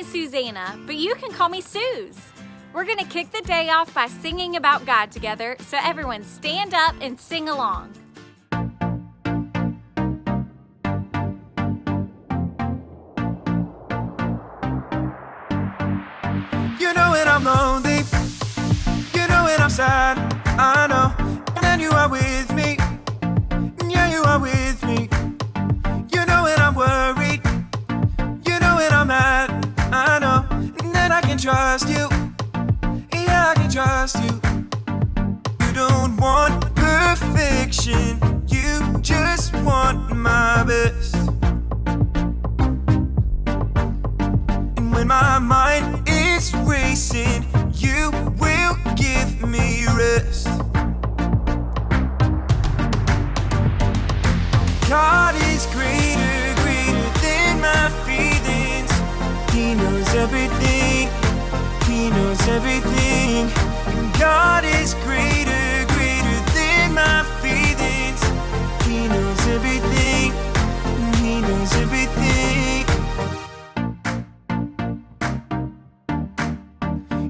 is Suzanna, but you can call me Suze. We're gonna kick the day off by singing about God together, so everyone stand up and sing along. You know when I'm lonely, you know when I'm sad, I know. And then you are with me, yeah, you are with me. You know when I'm worried, you know when I'm mad, I know. And then I can trust you, yeah, I can trust you. You don't want perfection, you just want my best. And when my mind is racing, you will give me rest. God is greater, greater than my feelings. He knows everything, He knows everything. God is greater, greater than my feelings. He knows everything, He knows everything.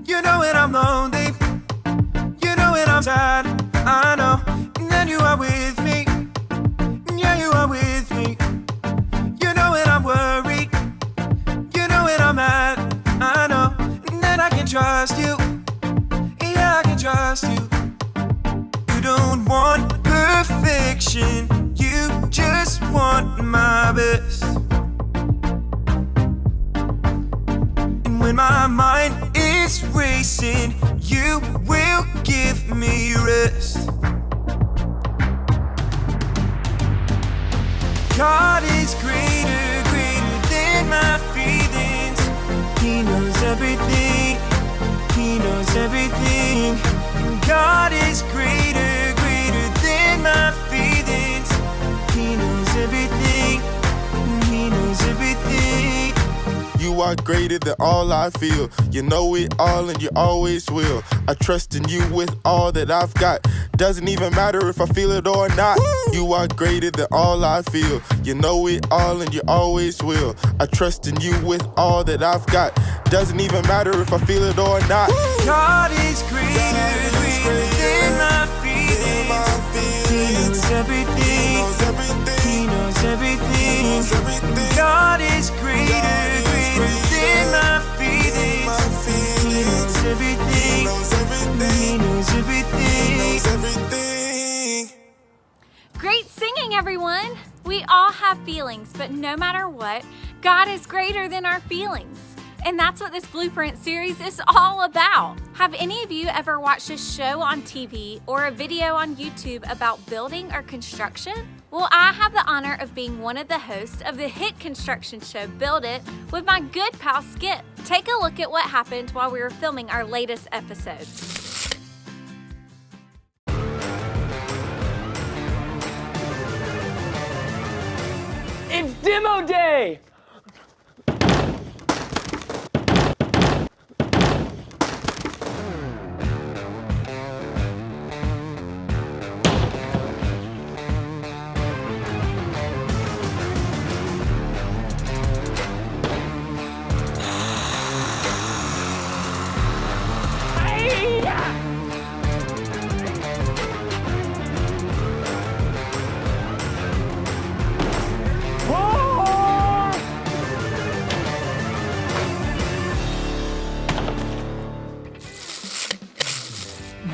You know when I'm lonely, you know when I'm sad, I know. And then you are with me, yeah, you are with me. You know when I'm worried, you know when I'm mad, I know. And then I can trust you, yeah, I can trust you. You don't want perfection, you just want my best. And when my mind is racing, you will give me rest. God is greater, greater than my feelings. He knows everything, He knows everything. God is greater, greater than my feelings. He knows everything, He knows everything. You are greater than all I feel. You know it all and you always will. I trust in you with all that I've got. Doesn't even matter if I feel it or not. You are greater than all I feel. You know it all and you always will. I trust in you with all that I've got. Doesn't even matter if I feel it or not. God is greater, greater than my feelings. He knows everything, He knows everything. God is greater, greater than my feelings. He knows everything, He knows everything. Great singing, everyone! We all have feelings, but no matter what, God is greater than our feelings. And that's what this Blueprint series is all about. Have any of you ever watched a show on TV or a video on YouTube about building or construction? Well, I have the honor of being one of the hosts of the hit construction show Build It with my good pal Skip. Take a look at what happened while we were filming our latest episode. It's demo day!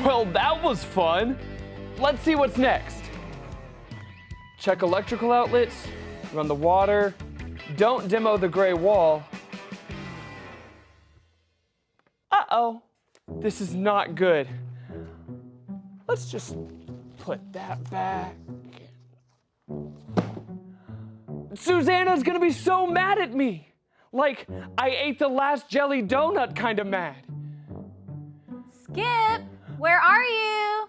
Well, that was fun. Let's see what's next. Check electrical outlets, run the water, don't demo the gray wall. Uh-oh, this is not good. Let's just put that back. Susanna's gonna be so mad at me. Like, I ate the last jelly donut kind of mad. Skip, where are you?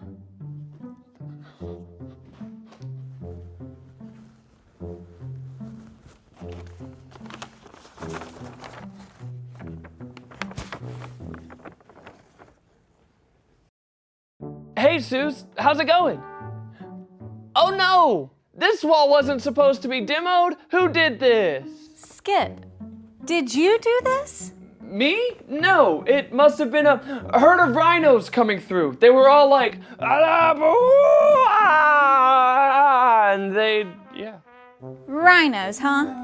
Hey, Suze, how's it going? Oh no! This wall wasn't supposed to be demoed. Who did this? Skip, did you do this? Me? No, it must have been a herd of rhinos coming through. They were all like, and yeah. Rhinos, huh?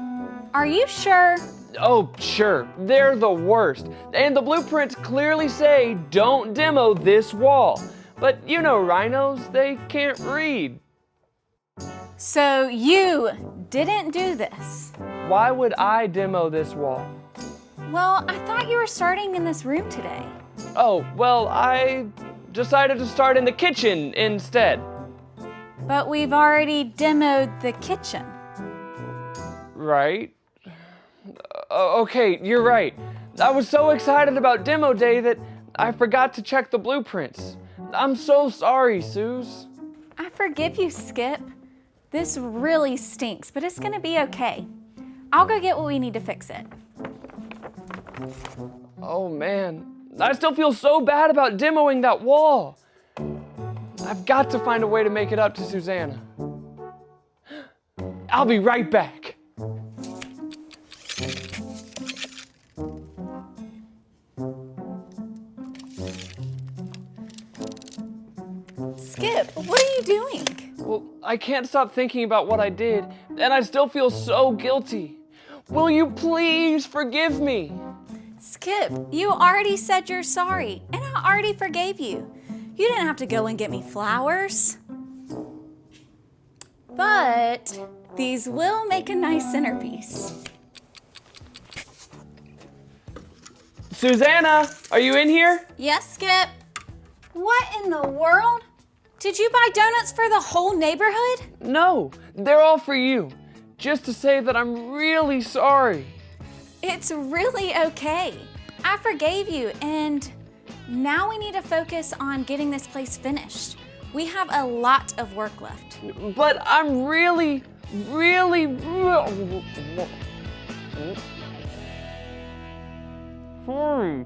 Are you sure? Oh, sure, they're the worst. And the blueprints clearly say, don't demo this wall. But you know rhinos, they can't read. So you didn't do this? Why would I demo this wall? Well, I thought you were starting in this room today. Oh, well, I decided to start in the kitchen instead. But we've already demoed the kitchen. Right? Okay, you're right. I was so excited about demo day that I forgot to check the blueprints. I'm so sorry, Suze. I forgive you, Skip. This really stinks, but it's gonna be okay. I'll go get what we need to fix it. Oh man, I still feel so bad about demoing that wall. I've got to find a way to make it up to Suzanna. I'll be right back. Skip, what are you doing? Well, I can't stop thinking about what I did, and I still feel so guilty. Will you please forgive me? Skip, you already said you're sorry, and I already forgave you. You didn't have to go and get me flowers. But these will make a nice centerpiece. Susanna, are you in here? Yes, Skip. What in the world? Did you buy donuts for the whole neighborhood? No, they're all for you. Just to say that I'm really sorry. It's really okay. I forgave you, and now we need to focus on getting this place finished. We have a lot of work left. But I'm really sorry.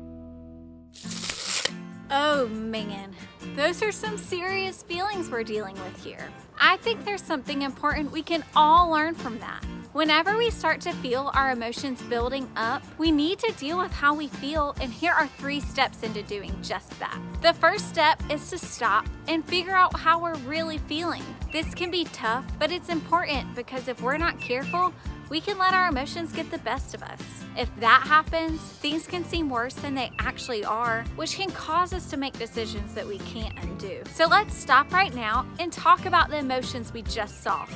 Oh man, those are some serious feelings we're dealing with here. I think there's something important we can all learn from that. Whenever we start to feel our emotions building up, we need to deal with how we feel, and here are 3 steps into doing just that. The first step is to stop and figure out how we're really feeling. This can be tough, but it's important because if we're not careful, we can let our emotions get the best of us. If that happens, things can seem worse than they actually are, which can cause us to make decisions that we can't undo. So let's stop right now and talk about the emotions we just saw.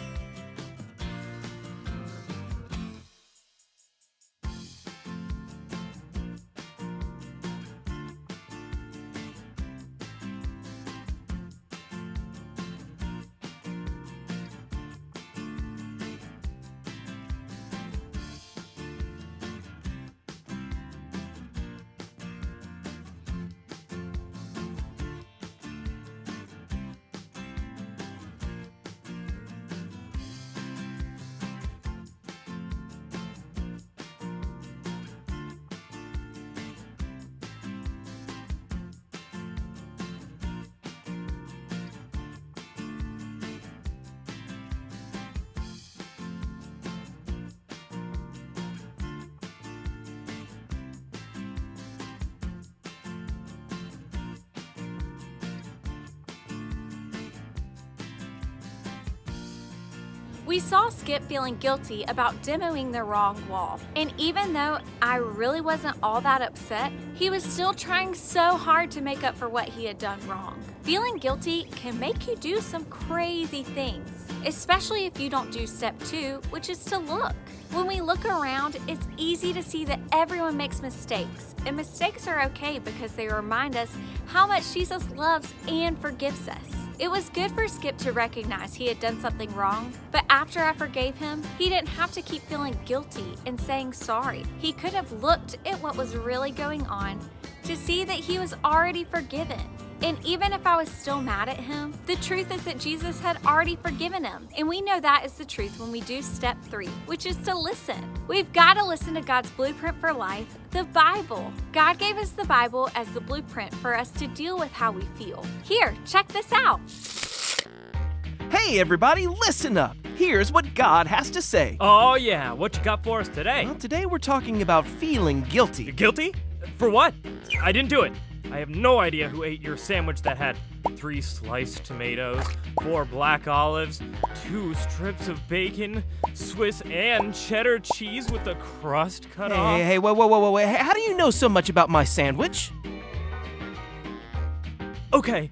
We saw Skip feeling guilty about demoing the wrong wall. And even though I really wasn't all that upset, he was still trying so hard to make up for what he had done wrong. Feeling guilty can make you do some crazy things, especially if you don't do step 2, which is to look. When we look around, it's easy to see that everyone makes mistakes, and mistakes are okay because they remind us how much Jesus loves and forgives us. It was good for Skip to recognize he had done something wrong, but after I forgave him, he didn't have to keep feeling guilty and saying sorry. He could have looked at what was really going on to see that he was already forgiven. And even if I was still mad at him, the truth is that Jesus had already forgiven him. And we know that is the truth when we do step 3, which is to listen. We've got to listen to God's blueprint for life, the Bible. God gave us the Bible as the blueprint for us to deal with how we feel. Here, check this out. Hey everybody, listen up. Here's what God has to say. Oh yeah, what you got for us today? Well, today we're talking about feeling guilty. You guilty? For what? I didn't do it. I have no idea who ate your sandwich that had 3 sliced tomatoes, 4 black olives, 2 strips of bacon, Swiss and cheddar cheese with the crust cut off. Hey, whoa. How do you know so much about my sandwich? Okay,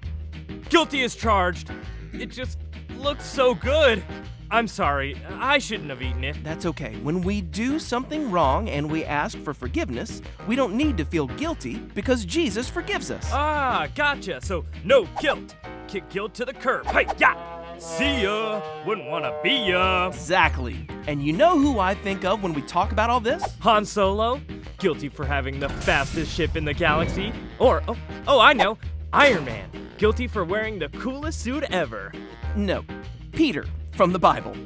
guilty as charged. It just looks so good. I'm sorry, I shouldn't have eaten it. That's okay. When we do something wrong and we ask for forgiveness, we don't need to feel guilty because Jesus forgives us. Ah, gotcha. So no guilt. Kick guilt to the curb. Hey, yeah. See ya. Wouldn't wanna be ya. Exactly. And you know who I think of when we talk about all this? Han Solo, guilty for having the fastest ship in the galaxy. Or, I know, Iron Man, guilty for wearing the coolest suit ever. No, Peter from the Bible.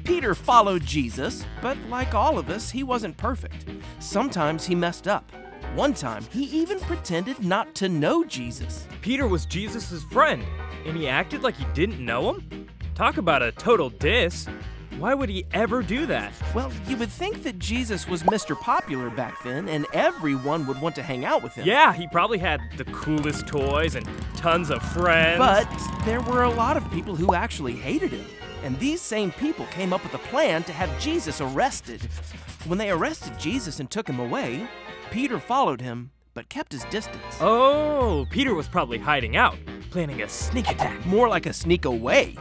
Peter followed Jesus, but like all of us, he wasn't perfect. Sometimes he messed up. One time, he even pretended not to know Jesus. Peter was Jesus' friend, and he acted like he didn't know him? Talk about a total diss. Why would he ever do that? Well, you would think that Jesus was Mr. Popular back then, and everyone would want to hang out with him. Yeah, he probably had the coolest toys and tons of friends. But there were a lot of people who actually hated him. And these same people came up with a plan to have Jesus arrested. When they arrested Jesus and took him away, Peter followed him, but kept his distance. Oh, Peter was probably hiding out, planning a sneak attack. More like a sneak away.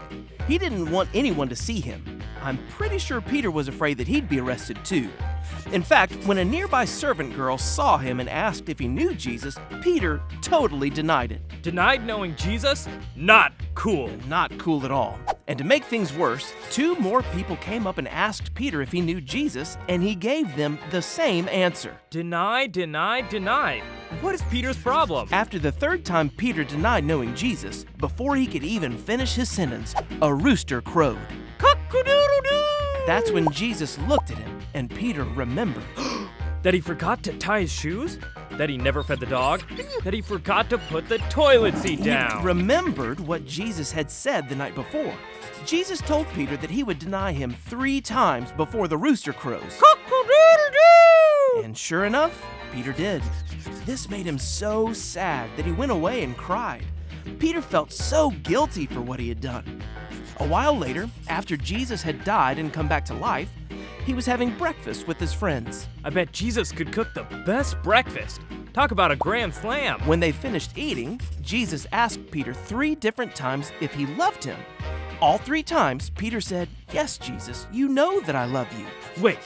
He didn't want anyone to see him. I'm pretty sure Peter was afraid that he'd be arrested too. In fact, when a nearby servant girl saw him and asked if he knew Jesus, Peter totally denied it. Denied knowing Jesus? Not cool. Not cool at all. And to make things worse, 2 more people came up and asked Peter if he knew Jesus, and he gave them the same answer. Deny. What is Peter's problem? After the 3rd time Peter denied knowing Jesus, before he could even finish his sentence, a rooster crowed. Cock-a-doodle-doo! That's when Jesus looked at him, and Peter remembered. That he forgot to tie his shoes? That he never fed the dog? That he forgot to put the toilet seat down? He remembered what Jesus had said the night before. Jesus told Peter that he would deny him 3 times before the rooster crows. Cock-a-doodle-doo! And sure enough, Peter did. This made him so sad that he went away and cried. Peter felt so guilty for what he had done. A while later, after Jesus had died and come back to life, he was having breakfast with his friends. I bet Jesus could cook the best breakfast. Talk about a grand slam. When they finished eating, Jesus asked Peter 3 different times if he loved him. All 3 times, Peter said, "Yes, Jesus, you know that I love you." Wait,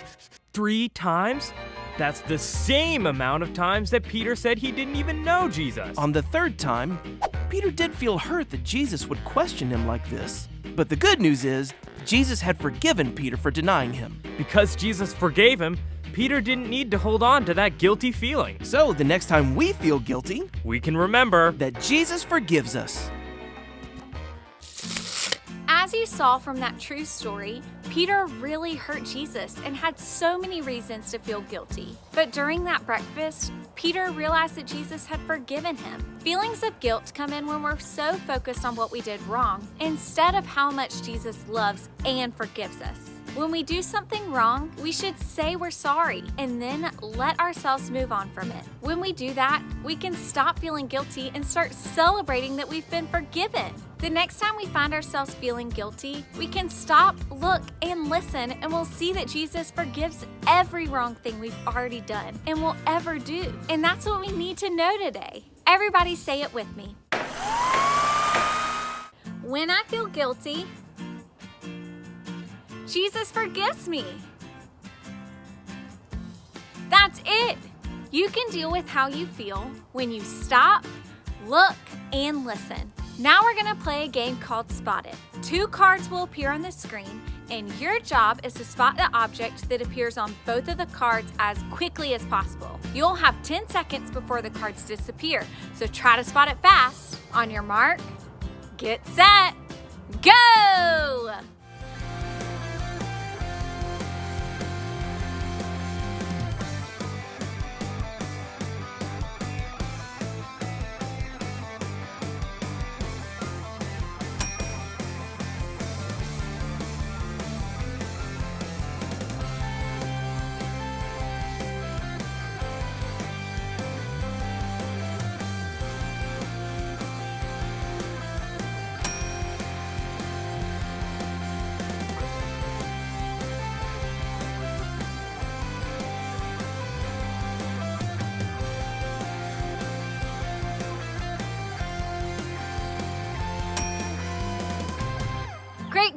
3 times? That's the same amount of times that Peter said he didn't even know Jesus. On the 3rd time, Peter did feel hurt that Jesus would question him like this. But the good news is, Jesus had forgiven Peter for denying him. Because Jesus forgave him, Peter didn't need to hold on to that guilty feeling. So the next time we feel guilty, we can remember that Jesus forgives us. As you saw from that true story, Peter really hurt Jesus and had so many reasons to feel guilty. But during that breakfast, Peter realized that Jesus had forgiven him. Feelings of guilt come in when we're so focused on what we did wrong instead of how much Jesus loves and forgives us. When we do something wrong, we should say we're sorry and then let ourselves move on from it. When we do that, we can stop feeling guilty and start celebrating that we've been forgiven. The next time we find ourselves feeling guilty, we can stop, look, and listen, and we'll see that Jesus forgives every wrong thing we've already done and will ever do. And that's what we need to know today. Everybody say it with me. When I feel guilty, Jesus forgives me. That's it. You can deal with how you feel when you stop, look, and listen. Now we're gonna play a game called Spot It. 2 cards will appear on the screen, and your job is to spot the object that appears on both of the cards as quickly as possible. You'll have 10 seconds before the cards disappear, so try to spot it fast. On your mark, get set, go!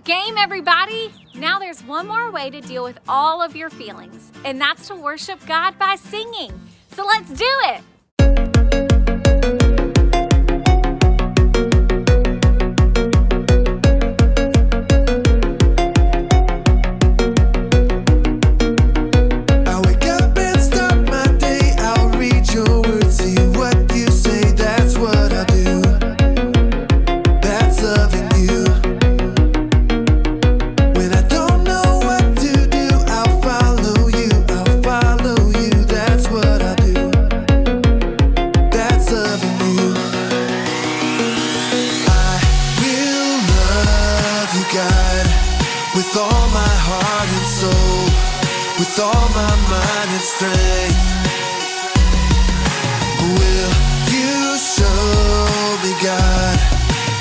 Game, everybody! Now there's one more way to deal with all of your feelings, and that's to worship God by singing. So let's do it! With all my heart and soul, with all my mind and strength, will you show me, God,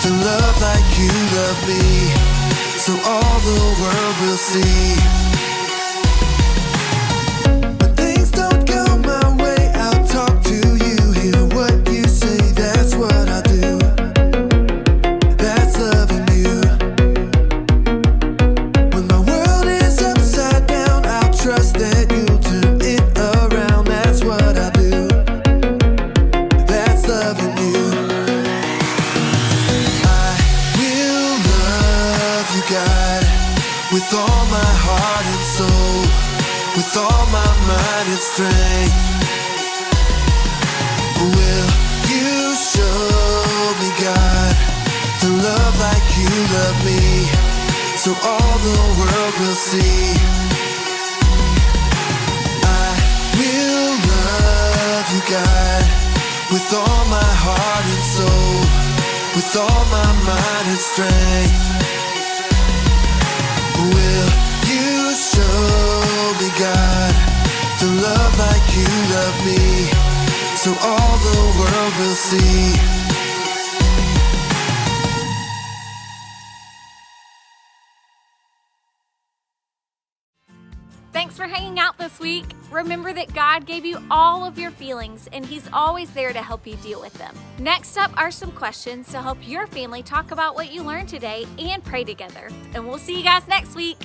to love like you love me, so all the world will see. When things don't go my way, I'll talk to you, hear what you say, that's what I do. That's loving you. Trust that you'll turn it around, that's what I do. That's loving you. I will love you, God, with all my heart and soul, with all my mind and strength. Will you show me, God, to love like you love me, so all the world will see. Will love you, God, with all my heart and soul, with all my mind and strength. Will you show me, God, to love like you love me, so all the world will see. Thanks for hanging out this week. Remember that God gave you all of your feelings, and He's always there to help you deal with them. Next up are some questions to help your family talk about what you learned today and pray together. And we'll see you guys next week.